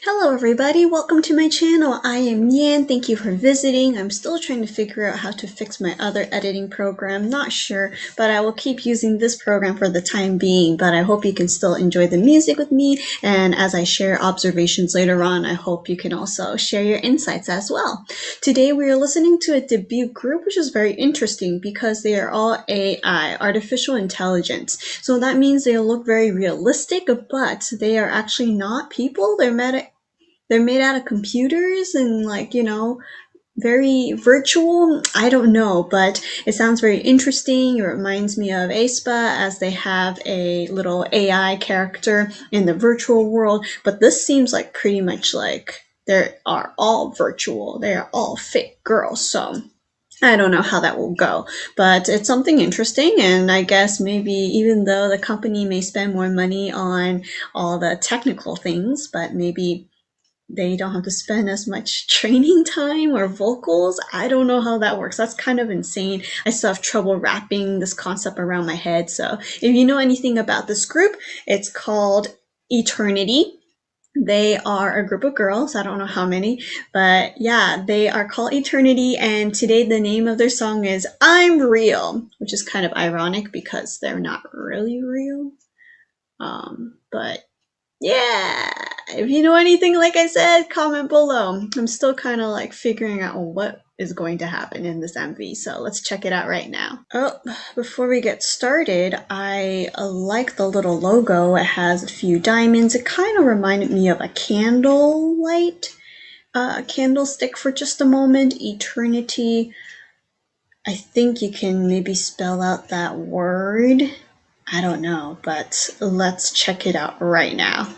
Hello everybody, welcome to my channel. I am Yan, thank you for visiting. I'm still trying to figure out how to fix my other editing program, not sure, but I will keep using this program for the time being, but I hope you can still enjoy the music with me, and as I share observations later on, I hope you can also share your insights as well. Today we are listening to a debut group, which is very interesting because they are all AI, artificial intelligence. So that means they look very realistic, but they are actually not people. They're made out of computers and very virtual. I don't know, but it sounds very interesting. It reminds me of aespa as they have a little AI character in the virtual world, but this seems like pretty much like they are all virtual. They are all fake girls, so I don't know how that will go, but it's something interesting, and I guess maybe even though the company may spend more money on all the technical things, but maybe they don't have to spend as much training time or vocals. I don't know how that works. That's kind of insane. I still have trouble wrapping this concept around my head. So if you know anything about this group, it's called Eternity. They are a group of girls. I don't know how many, but yeah, they are called Eternity. And today the name of their song is I'm Real, which is kind of ironic because they're not really real. But yeah, if you know anything, like I said, comment below. I'm still kind of like figuring out what is going to happen in this MV, so let's check it out right now. Oh, before we get started, I like the little logo. It has a few diamonds. It kind of reminded me of a candle light, candlestick for just a moment. Eternity. I think you can maybe spell out that word. I don't know, but let's check it out right now.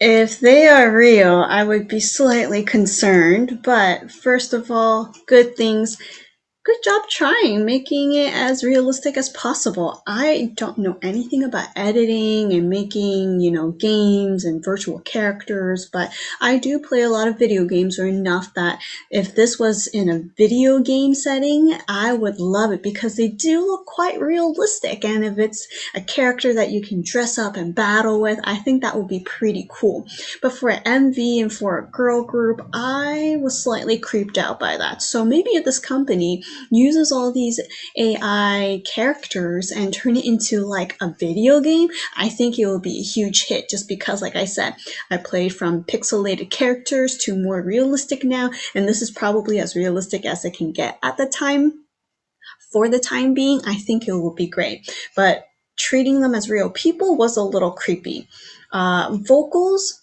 If they are real, I would be slightly concerned, but first of all, good things. Good job trying, making it as realistic as possible. I don't know anything about editing and making, games and virtual characters, but I do play a lot of video games, or enough that if this was in a video game setting, I would love it because they do look quite realistic. And if it's a character that you can dress up and battle with, I think that would be pretty cool. But for an MV and for a girl group, I was slightly creeped out by that. So maybe if this company uses all these AI characters and turn it into like a video game, I think it will be a huge hit just because, like I said, I played from pixelated characters to more realistic now, and this is probably as realistic as it can get at the time. For the time being, I think it will be great. But treating them as real people was a little creepy. Vocals,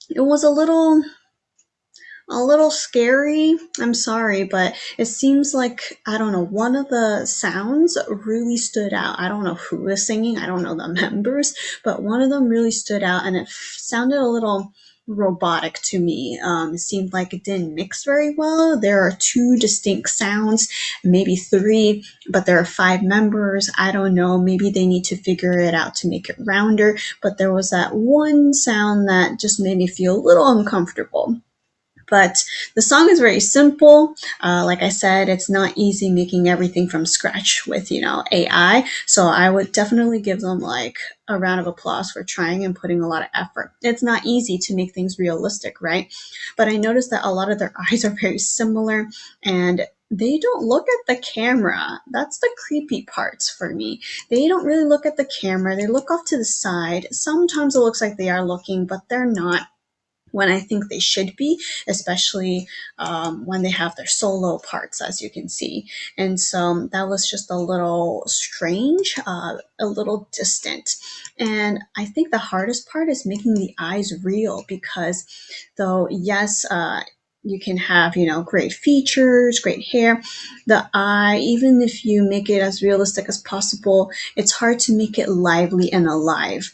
it was a little scary. I'm sorry, but it seems like, I don't know, one of the sounds really stood out. I don't know who was singing, I don't know the members, but one of them really stood out and it sounded a little robotic to me. It seemed like it didn't mix very well. There are two distinct sounds, maybe three, but there are five members. I don't know. Maybe they need to figure it out to make it rounder, but there was that one sound that just made me feel a little uncomfortable. But the song is very simple. Like I said, it's not easy making everything from scratch with, AI. So I would definitely give them like a round of applause for trying and putting a lot of effort. It's not easy to make things realistic, right? But I noticed that a lot of their eyes are very similar and they don't look at the camera. That's the creepy parts for me. They don't really look at the camera. They look off to the side. Sometimes it looks like they are looking, but they're not when I think they should be, especially when they have their solo parts, as you can see. And so that was just a little strange, a little distant. And I think the hardest part is making the eyes real because, though, yes, you can have, great features, great hair. The eye, even if you make it as realistic as possible, it's hard to make it lively and alive.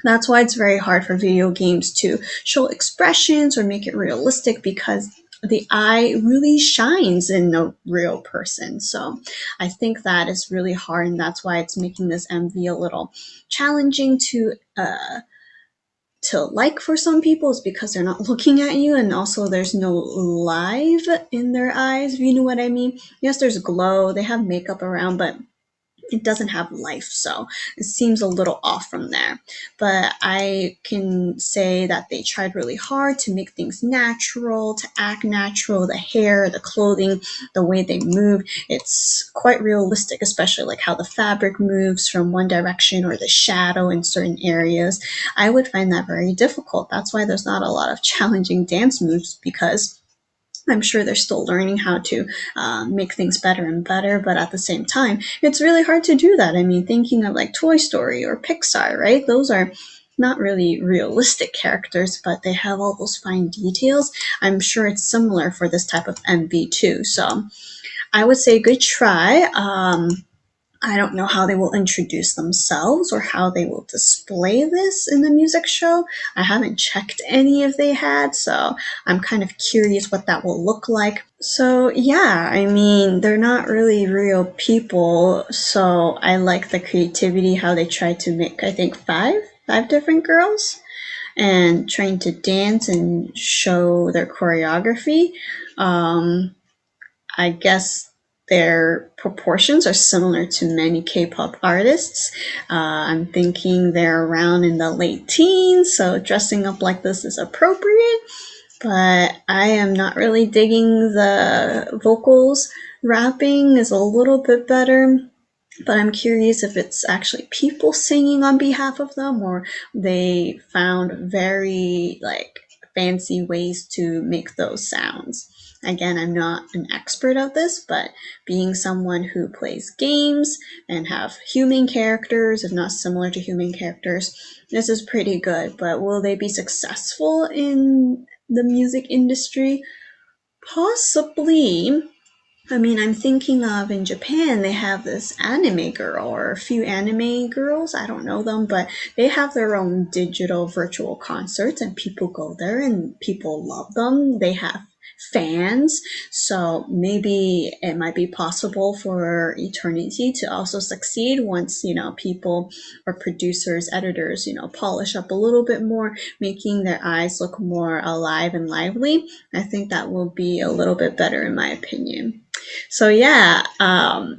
That's why it's very hard for video games to show expressions or make it realistic because the eye really shines in a real person. So I think that is really hard, and that's why it's making this MV a little challenging to like for some people, is because they're not looking at you, and also there's no live in their eyes, if you know what I mean. Yes, there's glow, they have makeup around, but it doesn't have life, so it seems a little off from there. But I can say that they tried really hard to make things natural, to act natural. The hair, the clothing, the way they move, it's quite realistic, especially like how the fabric moves from one direction or the shadow in certain areas. I would find that very difficult. That's why there's not a lot of challenging dance moves, because I'm sure they're still learning how to make things better and better, but at the same time, it's really hard to do that. I mean, thinking of like Toy Story or Pixar, right? Those are not really realistic characters, but they have all those fine details. I'm sure it's similar for this type of MV too. So I would say good try. I don't know how they will introduce themselves or how they will display this in the music show. I haven't checked any if they had, so I'm kind of curious what that will look like. So yeah, I mean, they're not really real people, so I like the creativity, how they tried to make, I think, five different girls and trying to dance and show their choreography. Um, I guess their proportions are similar to many K-pop artists. I'm thinking they're around in the late teens, so dressing up like this is appropriate. But I am not really digging the vocals. Rapping is a little bit better, but I'm curious if it's actually people singing on behalf of them, or they found very like fancy ways to make those sounds. Again, I'm not an expert of this, but being someone who plays games and have human characters, if not similar to human characters, this is pretty good. But will they be successful in the music industry? Possibly. I mean, I'm thinking of in Japan, they have this anime girl or a few anime girls. I don't know them, but they have their own digital virtual concerts and people go there and people love them. They have fans. So maybe it might be possible for Eternity to also succeed once, people or producers, editors, polish up a little bit more, making their eyes look more alive and lively. I think that will be a little bit better in my opinion. So yeah,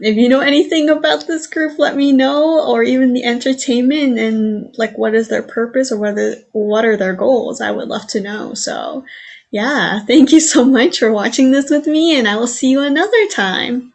if you know anything about this group, let me know, or even the entertainment and like what is their purpose or what are their goals. I would love to know. So yeah, thank you so much for watching this with me, and I will see you another time.